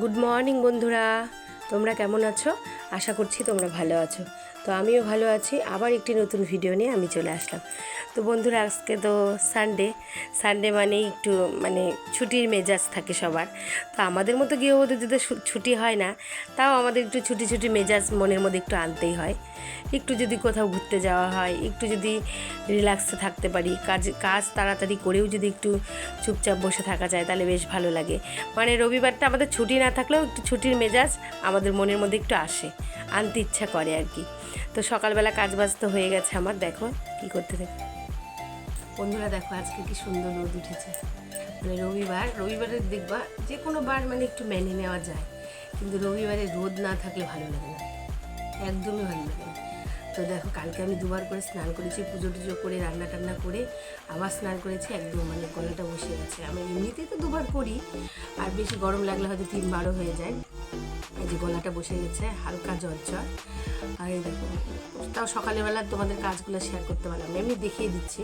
Good morning বন্ধুরা, তোমরা কেমন আছো? আশা করছি তোমরা ভালো আছো। তো আমিও ভালো আছি। আবার একটি নতুন ভিডিও নিয়ে আমি চলে আসলাম। তো বন্ধুরা, আজকে তো সানডে মানেই একটু ছুটির মেজাজ থাকে সবার। তো আমাদের মতো গৃহবধূদের ছুটি হয় না, তাও আমাদের একটু ছুটি মেজাজ মনের মধ্যে একটু আনতেই হয়। একটু যদি কোথাও ঘুরতে যাওয়া হয়, একটু যদি রিল্যাক্সে থাকতে পারি, কাজ তাড়াতাড়ি করেও যদি একটু চুপচাপ বসে থাকা যায়, তাহলে বেশ ভালো লাগে। রবিবারটা আমাদের ছুটি না থাকলেও একটু ছুটির মেজাজ আমাদের মনের মধ্যে একটু আনতে ইচ্ছা করে আর কি। তো সকালবেলা কাজবাজ তো হয়ে গেছে আমার। দেখো কি করতে থাকে বন্ধুরা, দেখো আজকে কি সুন্দর রোদ উঠেছে। রবিবারে দেখবা যে কোনো বার একটু মেনে নেওয়া যায়, কিন্তু রবিবারে রোদ না থাকলে ভালো লাগে না, একদমই ভালো লাগে না। তো দেখো, কালকে আমি দুবার করে স্নান করেছি, পুজো টুজো করে রান্না টান্না করে আবার স্নান করেছি। একদম গলাটা বসে গেছে। আমি এমনিতেই তো দুবার করি, আর বেশি গরম লাগলে হয়তো 3বারও হয়ে যায়। এই যে গলাটা বসে গেছে, হালকা জ্বর। আর এই দেখো, তাও সকালবেলা তোমাদের কাজগুলো শেয়ার করতে পারলাম না, এমনি দেখিয়ে দিচ্ছি।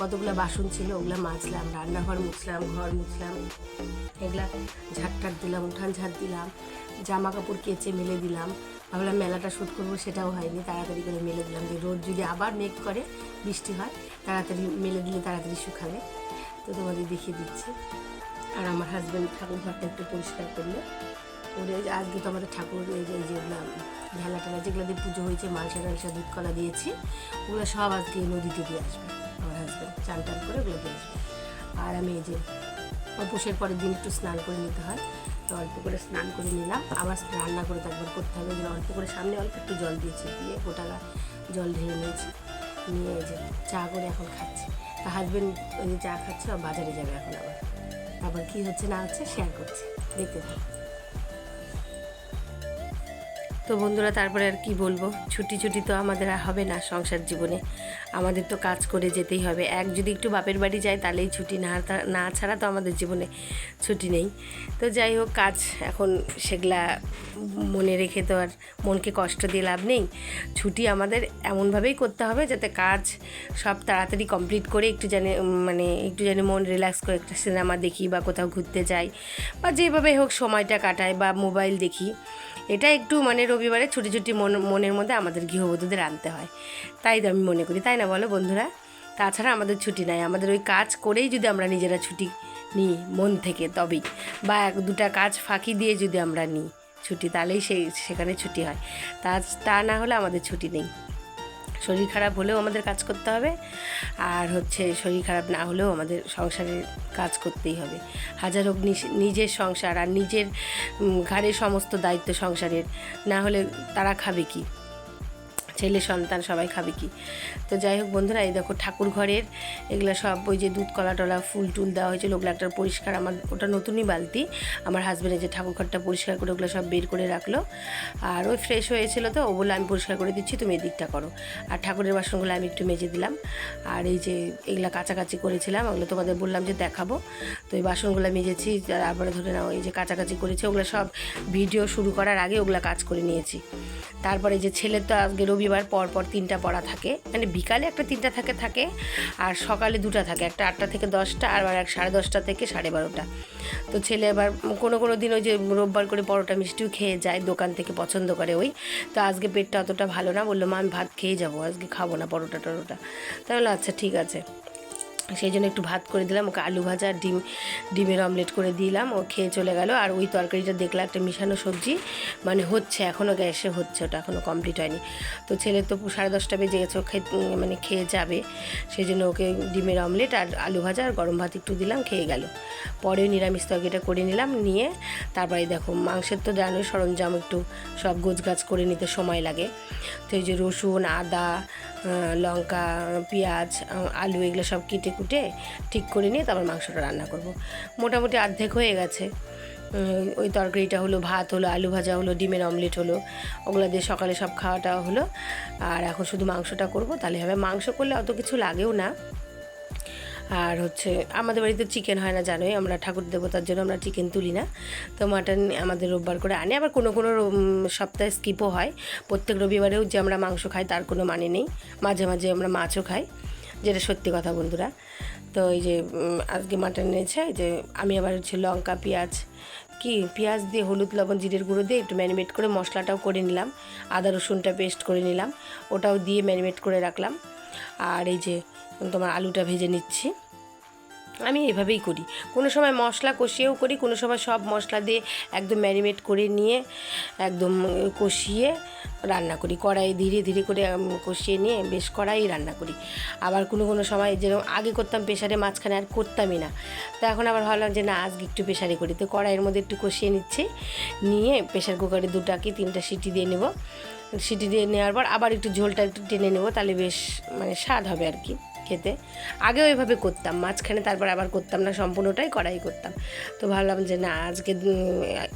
কতগুলো বাসন ছিল, ওগুলো মাজলাম, রান্নাঘর মুছলাম, ঘর মুছলাম, এগুলা ঝাড় দিলাম, উঠান ঝাড় দিলাম, জামা কাপড় কেচে মেলে দিলাম। ভাবলাম মেলাটা শ্যুট করবো, সেটাও হয়নি, তাড়াতাড়ি করে মেলে দিলাম, যে রোদ যদি আবার মেঘ করে বৃষ্টি হয়, তাড়াতাড়ি মেলে দিলে তাড়াতাড়ি শুকাবে। তো তোমাদের দেখিয়ে দিচ্ছি। আর আমার হাজব্যান্ড ঠাকুর ঘরটা একটু পরিষ্কার করলো করে। আজকে তো আমাদের ঠাকুর এই যেগুলো ঢেলা টেলা যেগুলো দিয়ে পুজো হয়েছে, মালসা দুধ কলা দিয়েছি, ওগুলো সব আজকে নদীতে দিয়ে আসবে আমার হাজব্যান্ড, চান টান করে ওগুলো দিয়ে আসবে। আর আমি এই যে অবশ্যই পরের দিন একটু স্নান করে নিতে হয়, তো অল্প করে স্নান করে নিলাম। আবার রান্না করে তো একবার করতে হবে, যেন অল্প করে সামনে অল্প একটু জল দিয়েছি, দিয়ে গোটা জল ঢেলে নিয়েছি, নিয়ে এই যে চা করে এখন খাচ্ছি। তা হাজব্যান্ড ওই যে চা খাচ্ছে, আর বাজারে যাবে এখন। আবার কী হচ্ছে না হচ্ছে শেয়ার করছি, দেখতে থাকি। তো বন্ধুরা, তারপরে আর কি বলবো, ছুটি তো আমাদের আর হবে না সংসার জীবনে, আমাদের তো কাজ করে যেতেই হবে। যদি একটু বাপের বাড়ি যাই তাহলেই ছুটি, না ছাড়া তো আমাদের জীবনে ছুটি নেই। তো যাই হোক, কাজ এখন সেগুলা মনে রেখে তো আর মনকে কষ্ট দিয়ে লাভ নেই। ছুটি আমাদের এমনভাবেই করতে হবে যাতে কাজ সব তাড়াতাড়ি কমপ্লিট করে একটু জানি মন রিল্যাক্স করে একটা সিনেমা দেখি, বা কোথাও ঘুরতে যাই, বা যেভাবে হোক সময়টা কাটাই, বা মোবাইল দেখি। এটা একটু রবিবারে ছুটি মনের মধ্যে আমাদের গৃহবধূদের আনতে হয়, তাই তো আমি মনে করি, তাই না বলো বন্ধুরা? তাছাড়া আমাদের ছুটি নাই। আমাদের ওই কাজ করেই যদি আমরা নিজেরা ছুটি নিই মন থেকে, তবেই, বা 2টা কাজ ফাঁকি দিয়ে যদি আমরা নিই ছুটি, তাহলেই সেখানে ছুটি হয়। তা না হলে আমাদের ছুটি নেই। শরীর খারাপ হলেও আমাদের কাজ করতে হবে, আর শরীর খারাপ না হলেও আমাদের সংসারের কাজ করতেই হবে। হাজার হোক নিজের সংসার আর নিজের ঘাড়ের সমস্ত দায়িত্ব সংসারের, না হলে তারা খাবে কি? ছেলে সন্তান সবাই খাবে কি? তো যাই হোক বন্ধুরা, এই দেখো ঠাকুর ঘরের এগুলো সব, ওই যে দুধ কলা টলা ফুল টুল দেওয়া হয়েছিল, ওগুলো একটা পরিষ্কার, আমার ওটা নতুনই বালতি, আমার হাজব্যান্ডের যে ঠাকুর ঘরটা পরিষ্কার করে ওগুলো সব বের করে রাখলো। আর ওই ফ্রেশ হয়েছিল, তো ও বলে আমি পরিষ্কার করে দিচ্ছি, তুমি এদিকটা করো। আর ঠাকুরের বাসনগুলো আমি একটু মেজে দিলাম। আর এই যে এগুলো কাচাকাচি করেছিলাম, ওগুলো তোমাদের বললাম যে দেখাবো। তো এই বাসনগুলো মেজেছি, তারপরে ধরে নাও এই যে কাচাকাচি করেছি, ওগুলো সব ভিডিও শুরু করার আগে ওগুলো কাজ করে নিয়েছি। তারপরে যে ছেলের তো আজকে রবিবার, পর 3টা পড়া থাকে, বিকালে একটা 3টা থাকে, আর সকালে 2টা থাকে, একটা 8টা থেকে 10টা, আর 10:30 থেকে 12:30। তো ছেলে আবার কোনো দিন ওই যে রোববার করে পরোটা মিষ্টিও খেয়ে যায়, দোকান থেকে পছন্দ করে ওই। তো আজকে পেটটা অতটা ভালো না, বললো মা আমি ভাত খেয়ে যাবো, আজকে খাবো না পরোটা টরোটা। তাহলে আচ্ছা ঠিক আছে, সেই জন্য একটু ভাত করে দিলাম ওকে, আলু ভাজা আর ডিমের অমলেট করে দিলাম, ও খেয়ে চলে গেল। আর ওই তরকারিটা দেখলাম একটা মিশানো সবজি হচ্ছে, এখনও গ্যাসে হচ্ছে, ওটা এখনও কমপ্লিট হয়নি। তো ছেলের তো 10:30 বেজে গেছে, ও খেয়ে যাবে, সেই জন্য ওকে ডিমের অমলেট আর আলু ভাজা আর গরম ভাত একটু দিলাম, খেয়ে গেল। পরে নিরামিষ তরকারিটা করে নিলাম, নিয়ে তারপরে দেখো মাংসের তো জানোই সরঞ্জাম একটু সব গোছগাছ করে নিতে সময় লাগে। তো এই যে রসুন, আদা, লঙ্কা, পেঁয়াজ, আলু এগুলো সব কেটে কুটে ঠিক করে নিয়ে তারপর মাংসটা রান্না করব। মোটামুটি অর্ধেক হয়ে গেছে। ওই তরকারিটা হলো, ভাত হলো, আলু ভাজা হলো, ডিমের অমলেট হলো, ওগুলো দিয়ে সকালে সব খাওয়াটা হলো। আর এখন শুধু মাংসটা করব, তাহলে হবে। মাংস করলে অত কিছু লাগেও না। আর আমাদের বাড়িতে চিকেন হয় না, জানোই আমরা ঠাকুর দেবতার জন্য আমরা চিকেন তুলি না। তো মাটন আমাদের রোববার করে আনি, আবার কোনো সপ্তাহে স্কিপও হয়। প্রত্যেক রবিবারেও যে আমরা মাংস খাই তার কোনো মানে নেই, মাঝে মাঝে আমরা মাছও খাই, যেটা সত্যি কথা বন্ধুরা। তো এই যে আজকে মাটন এনেছে, যে আমি আবার লঙ্কা পেঁয়াজ কি পেঁয়াজ দিয়ে হলুদ লবণ জিরের গুঁড়ো দিয়ে একটু ম্যারিনেট করে মশলাটাও করে নিলাম, আদা রসুনটা পেস্ট করে নিলাম, ওটাও দিয়ে ম্যারিনেট করে রাখলাম। আর এই যে তোমার আলুটা ভেজে নিচ্ছি। আমি এভাবেই করি, কোনো সময় মশলা কষিয়েও করি, কোনো সময় সব মশলা দিয়ে একদম ম্যারিনেট করে নিয়ে একদম কষিয়ে রান্না করি, কড়াই ধীরে ধীরে করে কষিয়ে নিয়ে বেশ কড়াই রান্না করি। আবার কোনো কোনো সময় যেরকম আগে করতাম প্রেশারে, মাঝখানে আর করতামই না, তো এখন আবার ভাবলাম যে না আজকে একটু প্রেশারে করি। তো কড়াইয়ের মধ্যে একটু কষিয়ে নিচ্ছি, নিয়ে প্রেশার কুকারে 2টা কি 3টা সিটি দিয়ে নেব। সিটি দিয়ে নেওয়ার পর আবার একটু ঝোলটা একটু টেনে নেব, তাহলে বেশ মানে স্বাদ হবে আর কি খেতে। আগেও এভাবে করতাম, মাঝখানে তারপর আবার করতাম না, সম্পূর্ণটাই কড়াই করতাম। তো ভাবলাম যে না আজকে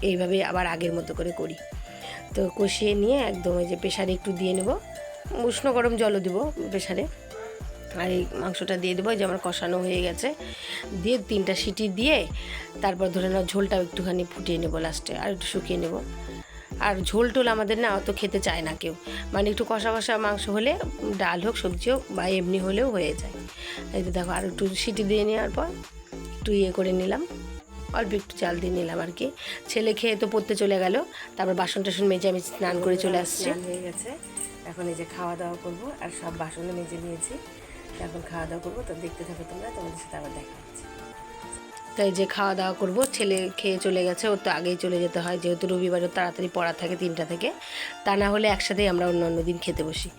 এইভাবে আবার আগের মতো করে করি। তো কষিয়ে নিয়ে একদম ওই যে প্রেশারে একটু দিয়ে নেব, উষ্ণ গরম জলও দেবো প্রেশারে, আর এই মাংসটা দিয়ে দেবো। যে আমার কষানো হয়ে গেছে, দিয়ে 3টা সিটি দিয়ে তারপর ধরে নাও ঝোলটাও একটুখানি ফুটিয়ে নেবো লাস্টে, আর একটু শুকিয়ে নেব। আর ঝোল টোল আমাদের না অত খেতে চায় না কেউ, মানে একটু কষা কষা মাংস হলে, ডাল হোক সবজি হোক বা এমনি হলেও হয়ে যায়। এই তো দেখো আর একটু সিটি দিয়ে নেওয়ার পর একটু করে নিলাম, অল্প একটু চাল দিয়ে নিলাম আর কি। ছেলে খেয়ে তো পড়তে চলে গেল, তারপর বাসন টাসন মেজে আমি স্নান করে চলে আসছি। হয়ে গেছে, এখন এই যে খাওয়া দাওয়া করবো, আর সব বাসনে মেজে নিয়েছি, এখন খাওয়া দাওয়া করবো। তো দেখতে থাকো তোমরা, তোমাদের সাথে আবার দেখা হচ্ছে। তাই যে খাওয়া দাওয়া করব, ছেলে খেয়ে চলে গেছে, ওর তো আগেই চলে যেতে হয়, যেহেতু রবিবারও তাড়াতাড়ি পড়া থাকে 3টা থেকে, তা না হলে একসাথেই আমরা অন্য অন্য দিন খেতে বসি।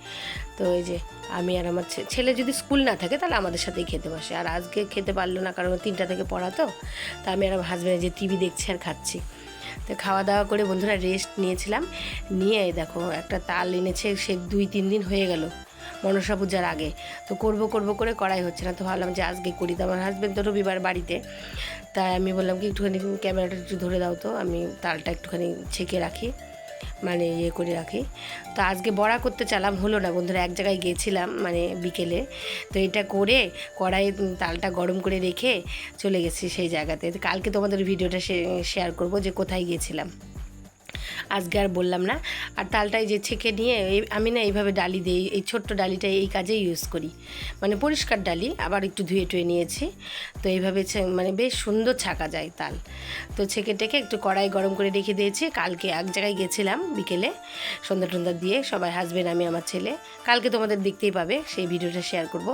তো এই যে আমি আর আমার ছেলে যদি স্কুল না থাকে তাহলে আমাদের সাথেই খেতে বসে, আর আজকে খেতে পারলো না কারণ 3টা থেকে পড়া, তো আমি আর আমার হাজব্যান্ড যে টিভি দেখছি আর খাচ্ছি। তো খাওয়া দাওয়া করে বন্ধুরা রেস্ট নিয়েছিলাম, নিয়ে দেখো একটা তাল এনেছে, সে 2-3 দিন হয়ে গেল মনসা পূজার আগে। তো করব করে করাই হচ্ছে না, তো ভাবলাম যে আজকে করি। তো আমার হাজব্যান্ড তো রবিবার বাড়িতে, তাই আমি বললাম কি একটুখানি ক্যামেরাটা একটু ধরে দাও, তো আমি তালটা একটুখানি ছেঁকে রাখি, মানে করে রাখি। তো আজকে বড়া করতে চালাম, হলো না বন্ধুরা, এক জায়গায় গিয়েছিলাম মানে বিকেলে, তো এটা করে কড়াইয়ে তালটা গরম করে রেখে চলে গেছি সেই জায়গাতে। কালকে তোমাদের ভিডিওটা শেয়ার করব যে কোথায় গিয়েছিলাম, আজকে আর বললাম না। আর তালটাই যে ছেঁকে নিয়ে আমি না এইভাবে ডালি দিই, এই ছোট্ট ডালিটা এই কাজেই ইউজ করি, মানে পরিষ্কার ডালি, আবার একটু ধুয়ে টুয়ে নিয়েছি। তো এইভাবে মানে বেশ সুন্দর ছাকা যায় তাল। তো ছেঁকে টেকে একটু কড়াই গরম করে রেখে দিয়েছি। কালকে এক জায়গায় গেছিলাম বিকেলে, সন্ধ্যা টন্ধা দিয়ে সবাই, হাজব্যান্ড আমি আমার ছেলে, কালকে তোমাদের দেখতেই পাবে, সেই ভিডিওটা শেয়ার করব।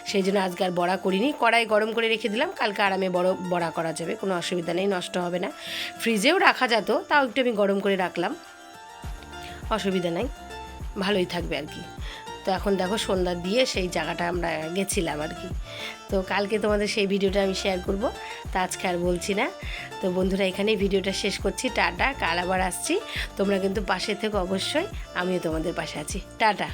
সেই জন্য আজকে আর বড়া করিনি, কড়াই গরম করে রেখে দিলাম, কালকে আরামে বড়া করা যাবে, কোনো অসুবিধা নেই, নষ্ট হবে না। ফ্রিজেও রাখা যেত, তাও একটু আমি গরম করে রাখলাম, অসুবিধা নাই, ভালোই থাকবে আর কি। তো এখন দেখো সন্ধ্যা দিয়ে সেই জায়গাটা আমরা গেছিলাম আর কি। তো কালকে তোমাদের সেই ভিডিওটা আমি শেয়ার করব, তা আজকে আর বলছি না। তো বন্ধুরা এখানেই ভিডিওটা শেষ করছি, টাটা, কাল আবার আসছি, তোমরা কিন্তু পাশে থেকে অবশ্যই, আমিও তোমাদের পাশে আছি, টাটা।